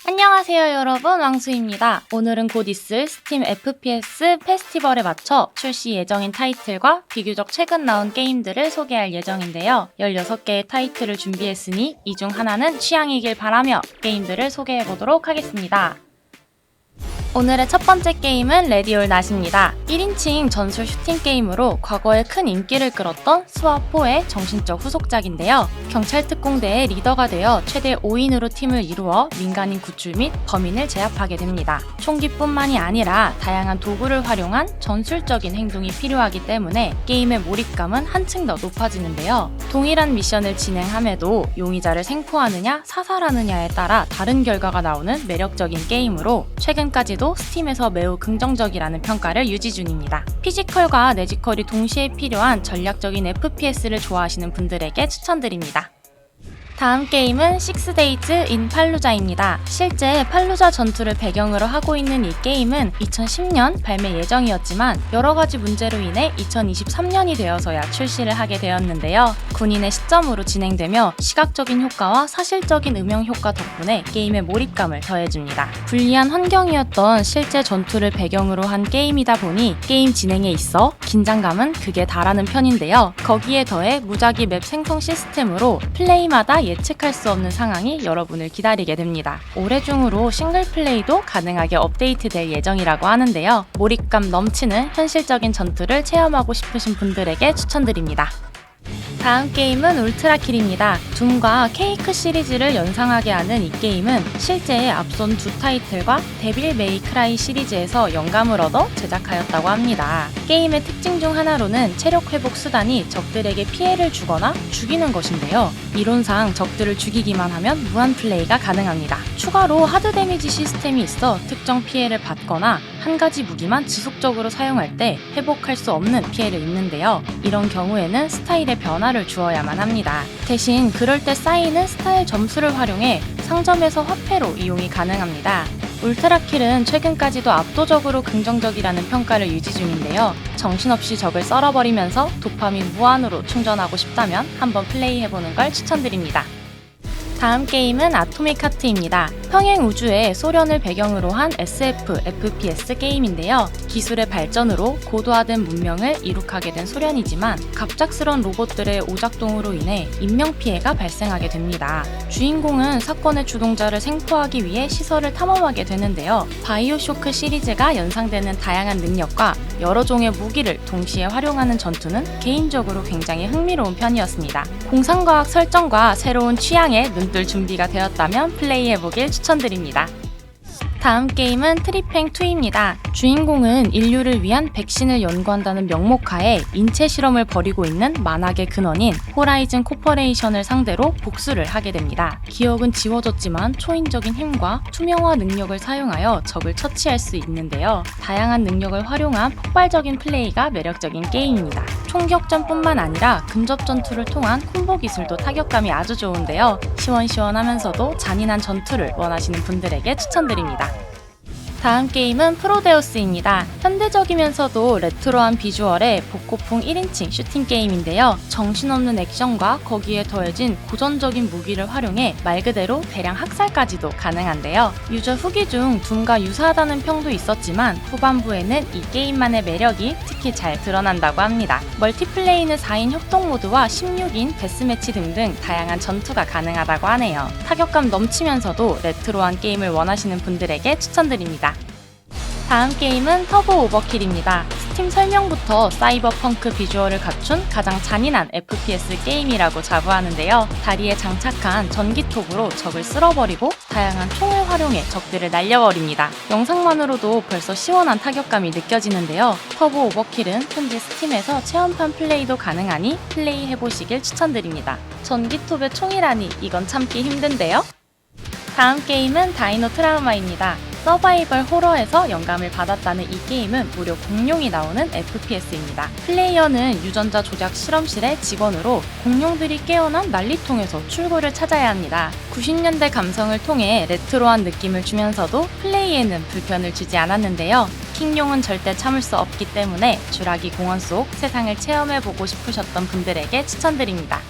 안녕하세요 여러분, 왕수입니다. 오늘은 곧 있을 스팀 FPS 페스티벌에 맞춰 출시 예정인 타이틀과 비교적 최근 나온 게임들을 소개할 예정인데요. 16개의 타이틀을 준비했으니 이 중 하나는 취향이길 바라며 게임들을 소개해보도록 하겠습니다. 오늘의 첫 번째 게임은 레디올 낫입니다. 1인칭 전술 슈팅 게임으로 과거에 큰 인기를 끌었던 스와4의 정신적 후속작인데요. 경찰 특공대의 리더가 되어 최대 5인으로 팀을 이루어 민간인 구출 및 범인을 제압하게 됩니다. 총기뿐만이 아니라 다양한 도구를 활용한 전술적인 행동이 필요하기 때문에 게임의 몰입감은 한층 더 높아지는데요. 동일한 미션을 진행함에도 용의자를 생포하느냐 사살하느냐에 따라 다른 결과가 나오는 매력적인 게임으로 최근까지도 스팀에서 매우 긍정적이라는 평가를 유지 중입니다. 피지컬과 내지컬이 동시에 필요한 전략적인 FPS를 좋아하시는 분들에게 추천드립니다. 다음 게임은 6days in 팔루자입니다. 실제 팔루자 전투를 배경으로 하고 있는 이 게임은 2010년 발매 예정이었지만 여러가지 문제로 인해 2023년이 되어서야 출시를 하게 되었는데요. 군인의 시점으로 진행되며 시각적인 효과와 사실적인 음영 효과 덕분에 게임의 몰입감을 더해줍니다. 불리한 환경이었던 실제 전투를 배경으로 한 게임이다 보니 게임 진행에 있어 긴장감은 극에 달하는 편인데요. 거기에 더해 무작위 맵 생성 시스템으로 플레이마다 예측할 수 없는 상황이 여러분을 기다리게 됩니다. 올해 중으로 싱글 플레이도 가능하게 업데이트될 예정이라고 하는데요. 몰입감 넘치는 현실적인 전투를 체험하고 싶으신 분들에게 추천드립니다. 다음 게임은 울트라킬입니다. 둠과 케이크 시리즈를 연상하게 하는 이 게임은 실제 앞선 두 타이틀과 데빌 메이 크라이 시리즈에서 영감을 얻어 제작하였다고 합니다. 게임의 특징 중 하나로는 체력 회복 수단이 적들에게 피해를 주거나 죽이는 것인데요. 이론상 적들을 죽이기만 하면 무한 플레이가 가능합니다. 추가로 하드 데미지 시스템이 있어 특정 피해를 받거나 한 가지 무기만 지속적으로 사용할 때 회복할 수 없는 피해를 입는데요. 이런 경우에는 스타일의 변화를 주어야만 합니다. 대신 그럴 때 쌓이는 스타일 점수를 활용해 상점에서 화폐로 이용이 가능합니다. 울트라킬은 최근까지도 압도적으로 긍정적이라는 평가를 유지 중인데요. 정신없이 적을 썰어버리면서 도파민 무한으로 충전하고 싶다면 한번 플레이해보는 걸 추천드립니다. 다음 게임은 아토믹 하트입니다. 평행 우주의 소련을 배경으로 한 SF, FPS 게임인데요. 기술의 발전으로 고도화된 문명을 이룩하게 된 소련이지만 갑작스런 로봇들의 오작동으로 인해 인명피해가 발생하게 됩니다. 주인공은 사건의 주동자를 생포하기 위해 시설을 탐험하게 되는데요. 바이오쇼크 시리즈가 연상되는 다양한 능력과 여러 종의 무기를 동시에 활용하는 전투는 개인적으로 굉장히 흥미로운 편이었습니다. 공상과학 설정과 새로운 취향에 눈뜰 준비가 되었다면 플레이해보길 추천드립니다. 다음 게임은 트리팽2입니다. 주인공은 인류를 위한 백신을 연구한다는 명목하에 인체 실험을 벌이고 있는 만악의 근원인 호라이즌 코퍼레이션을 상대로 복수를 하게 됩니다. 기억은 지워졌지만 초인적인 힘과 투명화 능력을 사용하여 적을 처치할 수 있는데요. 다양한 능력을 활용한 폭발적인 플레이가 매력적인 게임입니다. 총격전뿐만 아니라 근접 전투를 통한 콤보 기술도 타격감이 아주 좋은데요. 시원시원하면서도 잔인한 전투를 원하시는 분들에게 추천드립니다. 다음 게임은 프로데우스입니다. 현대적이면서도 레트로한 비주얼의 복고풍 1인칭 슈팅 게임인데요. 정신없는 액션과 거기에 더해진 고전적인 무기를 활용해 말 그대로 대량 학살까지도 가능한데요. 유저 후기 중 둠과 유사하다는 평도 있었지만 후반부에는 이 게임만의 매력이 특히 잘 드러난다고 합니다. 멀티플레이는 4인 협동 모드와 16인 데스매치 등등 다양한 전투가 가능하다고 하네요. 타격감 넘치면서도 레트로한 게임을 원하시는 분들에게 추천드립니다. 다음 게임은 터보 오버킬입니다. 스팀 설명부터 사이버펑크 비주얼을 갖춘 가장 잔인한 FPS 게임이라고 자부하는데요. 다리에 장착한 전기톱으로 적을 쓸어버리고 다양한 총을 활용해 적들을 날려버립니다. 영상만으로도 벌써 시원한 타격감이 느껴지는데요. 터보 오버킬은 현재 스팀에서 체험판 플레이도 가능하니 플레이해보시길 추천드립니다. 전기톱에 총이라니 이건 참기 힘든데요. 다음 게임은 다이노 트라우마입니다. 서바이벌 호러에서 영감을 받았다는 이 게임은 무려 공룡이 나오는 FPS입니다. 플레이어는 유전자 조작 실험실의 직원으로 공룡들이 깨어난 난리통에서 출구를 찾아야 합니다. 90년대 감성을 통해 레트로한 느낌을 주면서도 플레이에는 불편을 주지 않았는데요. 킹룡은 절대 참을 수 없기 때문에 주라기 공원 속 세상을 체험해보고 싶으셨던 분들에게 추천드립니다.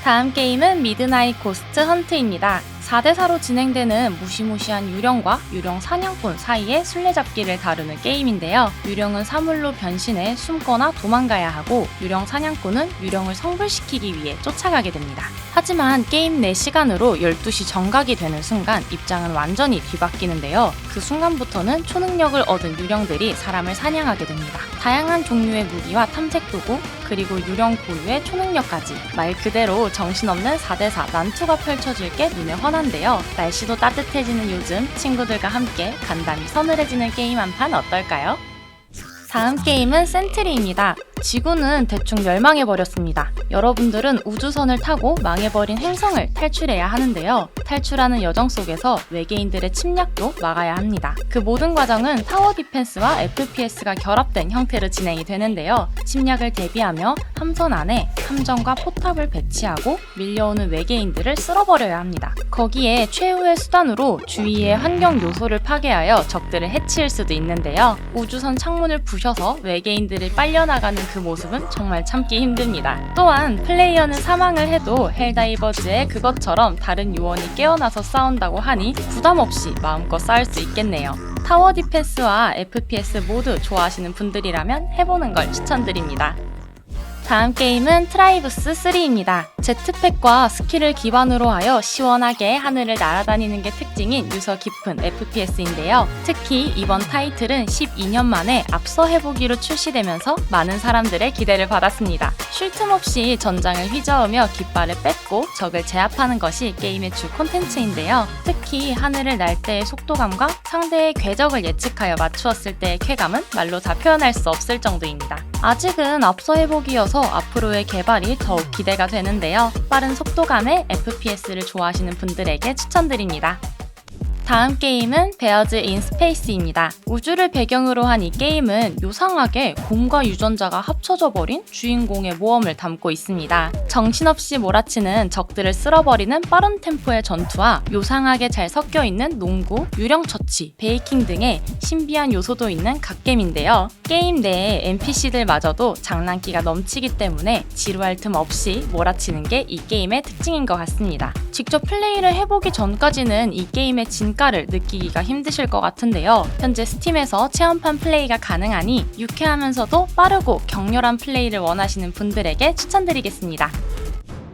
다음 게임은 미드나잇 고스트 헌트입니다. 4대4로 진행되는 무시무시한 유령과 유령 사냥꾼 사이의 술래잡기를 다루는 게임인데요. 유령은 사물로 변신해 숨거나 도망가야 하고 유령 사냥꾼은 유령을 성불시키기 위해 쫓아가게 됩니다. 하지만 게임 내 시간으로 12시 정각이 되는 순간 입장은 완전히 뒤바뀌는데요. 그 순간부터는 초능력을 얻은 유령들이 사람을 사냥하게 됩니다. 다양한 종류의 무기와 탐색 도구, 그리고 유령 고유의 초능력까지 말 그대로 정신없는 4대4 난투가 펼쳐질 게 눈에 훤한데요. 날씨도 따뜻해지는 요즘 친구들과 함께 간담이 서늘해지는 게임 한 판 어떨까요? 다음 게임은 센트리입니다. 지구는 대충 멸망해버렸습니다. 여러분들은 우주선을 타고 망해버린 행성을 탈출해야 하는데요. 탈출하는 여정 속에서 외계인들의 침략도 막아야 합니다. 그 모든 과정은 타워 디펜스와 FPS가 결합된 형태로 진행이 되는데요. 침략을 대비하며 함선 안에 함정과 포탑을 배치하고 밀려오는 외계인들을 쓸어버려야 합니다. 거기에 최후의 수단으로 주위의 환경 요소를 파괴하여 적들을 해치일 수도 있는데요. 우주선 창문을 부셔서 외계인들을 빨려나가는 그 모습은 정말 참기 힘듭니다. 또한 플레이어는 사망을 해도 헬다이버즈의 그것처럼 다른 요원이 깨어나서 싸운다고 하니 부담 없이 마음껏 싸울 수 있겠네요. 타워 디펜스와 FPS 모두 좋아하시는 분들이라면 해보는 걸 추천드립니다. 다음 게임은 트라이브스 3입니다. 제트팩과 스킬을 기반으로 하여 시원하게 하늘을 날아다니는 게 특징인 유서 깊은 FPS인데요. 특히 이번 타이틀은 12년 만에 앞서 해보기로 출시되면서 많은 사람들의 기대를 받았습니다. 쉴 틈 없이 전장을 휘저으며 깃발을 뺏고 적을 제압하는 것이 게임의 주 콘텐츠인데요. 특히 하늘을 날 때의 속도감과 상대의 궤적을 예측하여 맞추었을 때의 쾌감은 말로 다 표현할 수 없을 정도입니다. 아직은 앞서 해보기여서 앞으로의 개발이 더욱 기대가 되는데요. 빠른 속도감의 FPS를 좋아하시는 분들에게 추천드립니다. 다음 게임은 베어즈 인 스페이스입니다. 우주를 배경으로 한 이 게임은 요상하게 곰과 유전자가 합쳐져 버린 주인공의 모험을 담고 있습니다. 정신없이 몰아치는 적들을 쓸어버리는 빠른 템포의 전투와 요상하게 잘 섞여있는 농구, 유령 처치, 베이킹 등의 신비한 요소도 있는 갓겜인데요. 게임 내에 NPC들마저도 장난기가 넘치기 때문에 지루할 틈 없이 몰아치는 게 이 게임의 특징인 것 같습니다. 직접 플레이를 해보기 전까지는 이 게임의 진가를 느끼기가 힘드실 것 같은데요. 현재 스팀에서 체험판 플레이가 가능하니 유쾌하면서도 빠르고 격렬한 플레이를 원하시는 분들에게 추천드리겠습니다.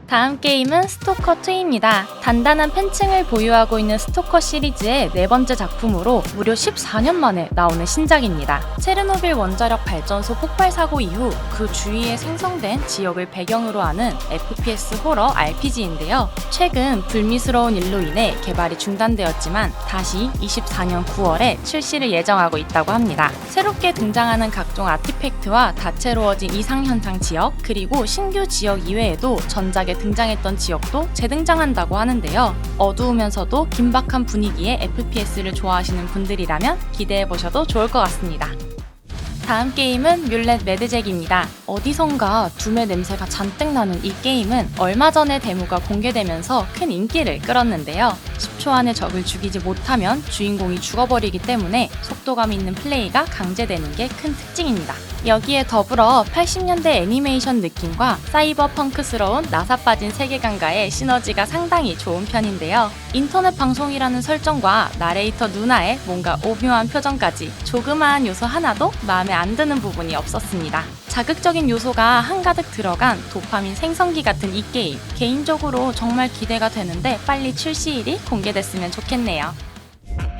다음 게임은 스토커2입니다. 단단한 팬층을 보유하고 있는 스토커 시리즈의 네 번째 작품으로 무려 14년 만에 나오는 신작입니다. 체르노빌 원자력 발전소 폭발 사고 이후 그 주위에 생성된 지역을 배경으로 하는 FPS 호러 RPG인데요. 최근 불미스러운 일로 인해 개발이 중단되었지만 다시 24년 9월에 출시를 예정하고 있다고 합니다. 새롭게 등장하는 각종 아티팩트와 다채로워진 이상현상 지역, 그리고 신규 지역 이외에도 전작에 등장했던 지역도 재등장한다고 하는데요. 어두우면서도 긴박한 분위기의 FPS를 좋아하시는 분들이라면 기대해보셔도 좋을 것 같습니다. 다음 게임은 뮬렛 매드잭입니다. 어디선가 둠의 냄새가 잔뜩 나는 이 게임은 얼마 전에 데모가 공개되면서 큰 인기를 끌었는데요. 10초 안에 적을 죽이지 못하면 주인공이 죽어버리기 때문에 속도감 있는 플레이가 강제되는 게 큰 특징입니다. 여기에 더불어 80년대 애니메이션 느낌과 사이버 펑크스러운 나사 빠진 세계관과의 시너지가 상당히 좋은 편인데요. 인터넷 방송이라는 설정과 나레이터 누나의 뭔가 오묘한 표정까지 조그마한 요소 하나도 마음에 안 드는 부분이 없었습니다. 자극적인 요소가 한가득 들어간 도파민 생성기 같은 이 게임, 개인적으로 정말 기대가 되는데 빨리 출시일이 공개됐으면 좋겠네요.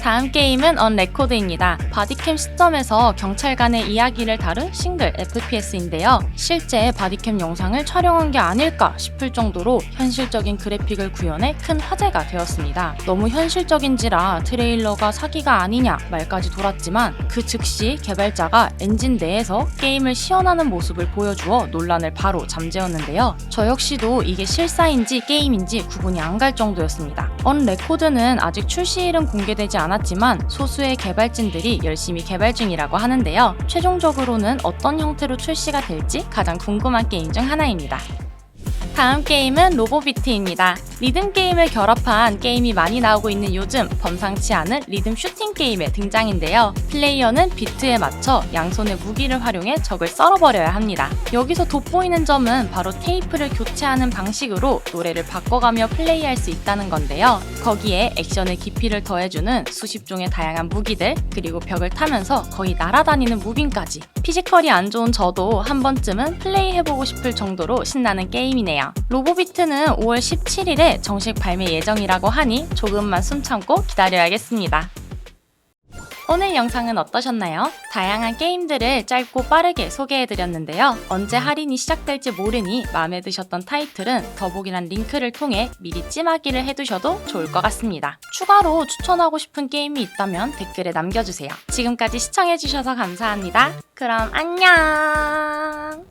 다음 게임은 언레코드입니다. 바디캠 시점에서 경찰관의 이야기를 다룬 싱글 FPS인데요. 실제 바디캠 영상을 촬영한 게 아닐까 싶을 정도로 현실적인 그래픽을 구현해 큰 화제가 되었습니다. 너무 현실적인지라 트레일러가 사기가 아니냐 말까지 돌았지만 그 즉시 개발자가 엔진 내에서 게임을 시연하는 모습을 보여주어 논란을 바로 잠재웠는데요. 저 역시도 이게 실사인지 게임인지 구분이 안 갈 정도였습니다. 언레코드는 아직 출시일은 공개되지 않았지만 소수의 개발진들이 열심히 개발 중이라고 하는데요. 최종적으로는 어떤 형태로 출시가 될지 가장 궁금한 게임 중 하나입니다. 다음 게임은 로보비트입니다. 리듬 게임을 결합한 게임이 많이 나오고 있는 요즘 범상치 않은 리듬 슈팅 게임의 등장인데요. 플레이어는 비트에 맞춰 양손의 무기를 활용해 적을 썰어버려야 합니다. 여기서 돋보이는 점은 바로 테이프를 교체하는 방식으로 노래를 바꿔가며 플레이할 수 있다는 건데요. 거기에 액션의 깊이를 더해주는 수십 종의 다양한 무기들, 그리고 벽을 타면서 거의 날아다니는 무빙까지. 피지컬이 안 좋은 저도 한 번쯤은 플레이해보고 싶을 정도로 신나는 게임이네요. 로보비트는 5월 17일에 정식 발매 예정이라고 하니 조금만 숨 참고 기다려야겠습니다. 오늘 영상은 어떠셨나요? 다양한 게임들을 짧고 빠르게 소개해드렸는데요. 언제 할인이 시작될지 모르니 마음에 드셨던 타이틀은 더보기란 링크를 통해 미리 찜하기를 해두셔도 좋을 것 같습니다. 추가로 추천하고 싶은 게임이 있다면 댓글에 남겨주세요. 지금까지 시청해주셔서 감사합니다. 그럼 안녕!